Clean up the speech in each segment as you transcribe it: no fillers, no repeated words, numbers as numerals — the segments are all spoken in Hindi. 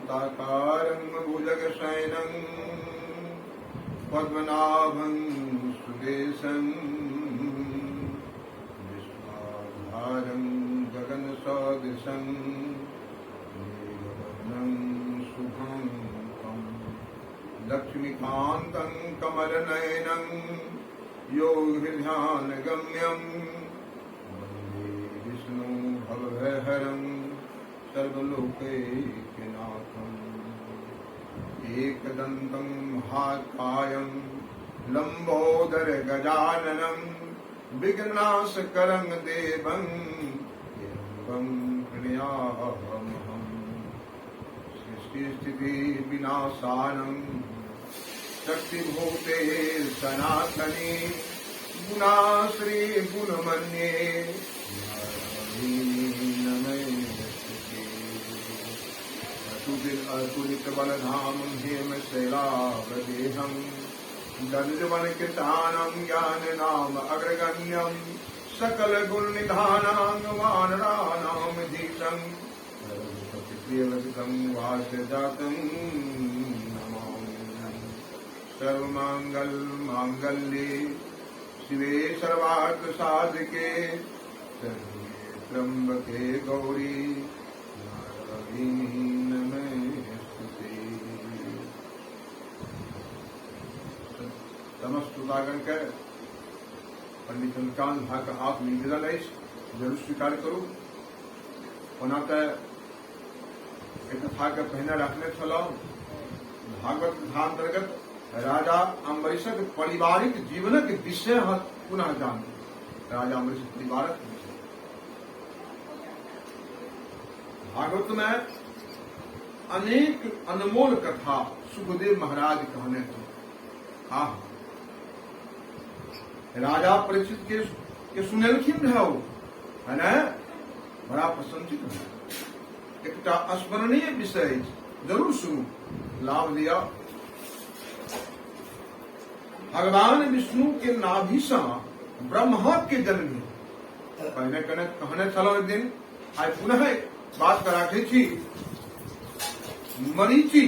शान्ताकारं भुजगशयनं पद्मनाभं सुरेशं विश्वाधारं गगनसदृशं मेघवर्णं शुभाङ्गं लक्ष्मीकान्तं कमलनयनं योगिध्यानगम्यं वन्दे विष्णुं भवभयहरं सर्वलोकैकनाथम् एकदन्तं महाकायं लम्बोदरगजाननं विघ्नाशकरं देवं त्र्यम्बकं प्रणयामहं सृष्टिस्थितिविनाशानं शक्तिभूते सनातने गुणाश्री गुणमन्ये अतुलित बलधाम हेम शैलावदेहं दनुजवनकृतानं ज्ञाननाम अग्रगण्यं सकल गुण निधानं वानराणां धीशं प्रियललितं वासजातं नमामि। सर्वमंगल मांगल्ये शिवे सर्वार्थ साधके शरण्ये त्र्यंबके गौरी नारायणी नमोस्तुते। समस्तुतागण के पंडित चंद्रकांत भाग का आप निवेदन है जरूर स्वीकार करू। ओना तो एक कथा के पहने रखने चलो भागवत कथा अंतर्गत राजा अम्बरीशक पारिवारिक जीवनक विषय पुनः जान राजा अम्बरीश परिवारक विषय भागवत में अनेक अनमोल कथा सुखदेव महाराज कहने थे। हाँ राजा परीक्षित के सुनेलखिन रहो है ना, बड़ा प्रसन्नचित है। एक स्मरणीय विषय जरूर सुनो, लाभ लिया। भगवान विष्णु के नाभि से ब्रह्मा के जन्म हुए। पहले कहने चलो एक दिन आज पुनः बात कराठी थी। मरीचि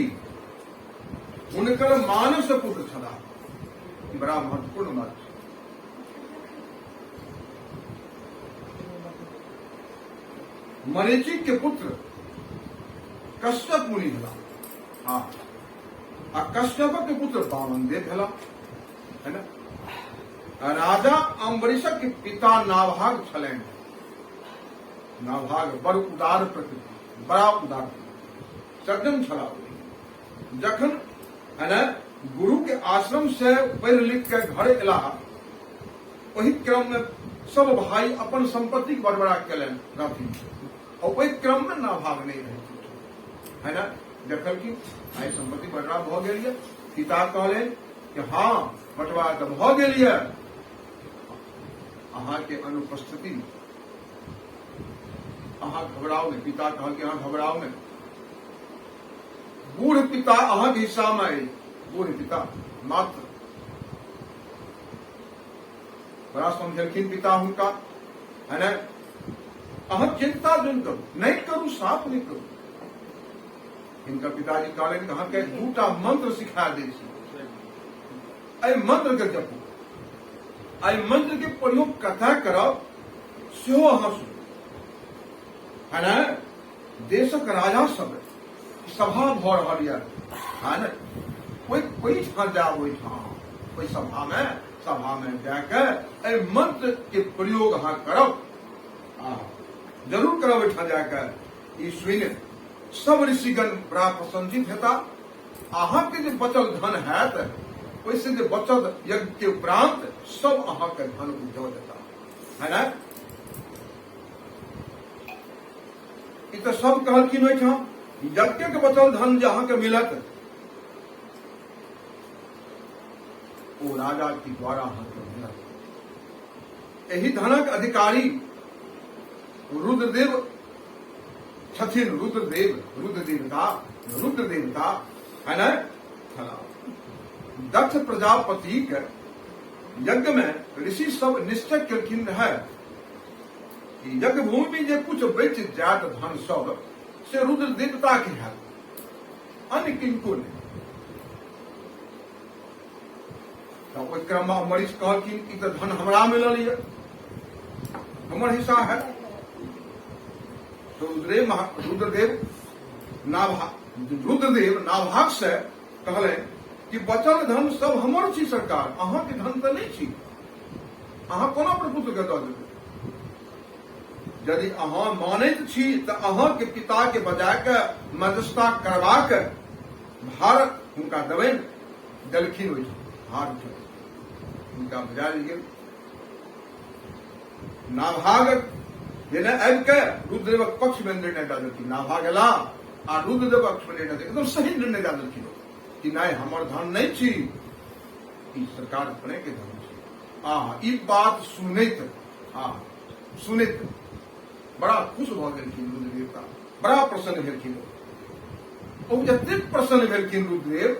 उनकर मानस पुत्र छला, बड़ा महत्वपूर्ण बात। मरीचि के पुत्र कश्यप मुनि भला। हाँ आ कश्यप के पुत्र वामनदेव भला है ना। राजा अम्बरीशक के पिता नाभाग छलेन। नाभाग बड़ उदार प्रकृति, बड़ा उदार सज्जन छला। जखन है ना गुरु के आश्रम से पढ़ लिख के घर एला, वही क्रम में सब भाई अपन संपत्ति बड़बड़ा केलन रहथिन और वही क्रम में नाभाग नहीं रहे है ना। देखल की आई संपत्ति बड़बड़ा भ गेल, पिता कहले कि हाँ बंटवारा तो भ गेल, अहाँ के अनुपस्थिति अहाँ घबराओ नहीं। पिता कहल कि अहाँ घबराओ नहीं, बूढ़ पिता अहाँ के हिस्सा में आई। बूढ़ पिता मात्र बड़ा समझलखिन पिता हुनका है ना। अहाँ चिंता नहीं करू, नहीं करू, साफ नहीं करू। इनका पिताजी कहले कहा के दूटा मंत्र सिखा दे। मंत्र के जपू, आई मंत्र के प्रयोग कथा करब सेहो अहाँ सुनू है ना। देशक राजा सब सभा भ रहा है ना। कोई ठान जाओ, कोई सभा में जाकर मंत्र के प्रयोग अहाँ करब, जरूर करब। ठान जाकर ई सुनि सब ऋषिगण बड़ा प्रसन्नचित हेता। अहाँ के जो बचल धन हैत वैसे जो बचल यज्ञ के उपरांत सब अहाँ के धन उद्योग देता है ना। ई तो सब कहलखिन ओहिठाम यज्ञ के बचल धन जो अहाँ के मिलत वो राजा के द्वारा अहाँ के मिलत। यही धनक अधिकारी रुद्रदेव छथिन। रुद्रदेवता है ना। दक्ष प्रजापति के यज्ञ में ऋषि सब निश्चय केलखिन है कि यज्ञ भूमि में जे कुछ बच जात धन सब से रुद्र देवता के है। अन्य किनको नहीं। तो ओहि क्रम में मरीच कहलखिन कि तो धन हमरा मिलल ये, हमर हिस्सा है। तो रुद्रदेव नाभाग से कहले कि बचल धन सब हमर छी सरकार, अहाँ के धन तो नहीं छी, अहाँ कोना प्रपुत्र के दऽ देबै। यदि अहाँ मानैत छी तो अहाँ के पिता के बजाय के मध्यस्थता करवा के भार हुनका देबनि। देलखिन ओहि भार हुनका बजा गेल। नाभाग जेना आबि के रुद्रदेवक पक्ष में निर्णय दऽ देलखिन। नाभाग एला आ रुद्रदेव पक्ष में निर्णय एकदम सही निर्णय दऽ देलखिन कि नहीं हमर धन नहीं छी, ई सरकार अपने के धन छी। ई बात सुनैत बड़ा खुश भऽ गेलखिन रुद्रदेवता, बड़ा प्रसन्न भेलखिन। ओ जतेक प्रसन्न भेलखिन रुद्रदेव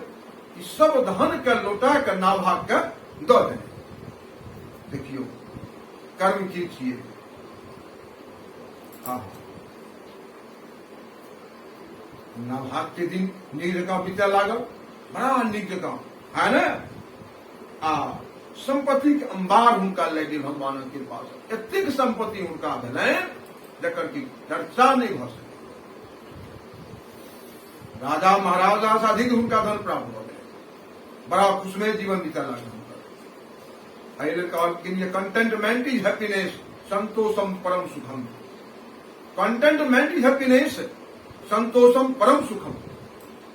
कि सब धन के लौटा के नाभाग के दऽ देने। देखियो कर्म की छियै। नाभाग के दिन नीक जकाँ बीतय लागल, बड़ा नीक जकाँ है न। संपत्ति के अंबार हुनका लग गेल भगवानक कृपा से। एतेक संपत्ति हुनका भेलनि जकर की चर्चा नहीं भऽ सकै। राजा महाराजा से अधिक हुनका धन प्राप्त भऽ गेल, बड़ा खुशमय जीवन बीतय लागल हुनकर। एहि लेल कहलखिन ये कंटेंटमेंट इज हैप्पीनेस, संतोषम परम सुखम। कंटेंटमेंट इज हैप्पीनेस, संतोषम परम सुखम,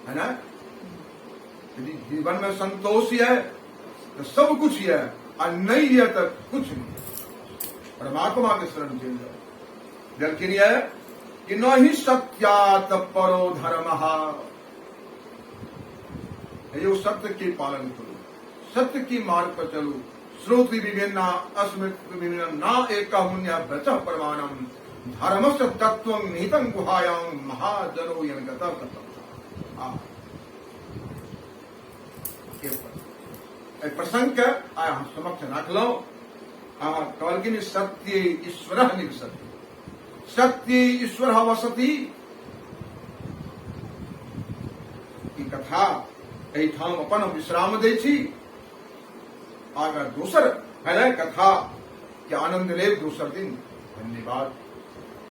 है ना। यदि जीवन में संतोष है तो सब कुछ है, और नहीं है तो कुछ नहीं। परमात्मा के शरण चल जाओ। लेकिन यह कि नहीं सत्यात परो धर्म, यो सत्य के पालन करो, सत्य की मार्ग पर चलो। श्रोति विभिन्ना अस्मृत विभिन्न ना एक ब्रच परमाणम, धर्म से तत्व निहितं गुहायां महाजनो यनगता कथम। प्रसंग के आया हम समक्ष रखलो। कहलखिन सत्य ईश्वर निवसति, सत्य ईश्वर वसति। ई कथा एहिठाम अपन विश्राम दै छी। आगा दोसर है कथा के आनंद लेब दोसर दिन। धन्यवाद।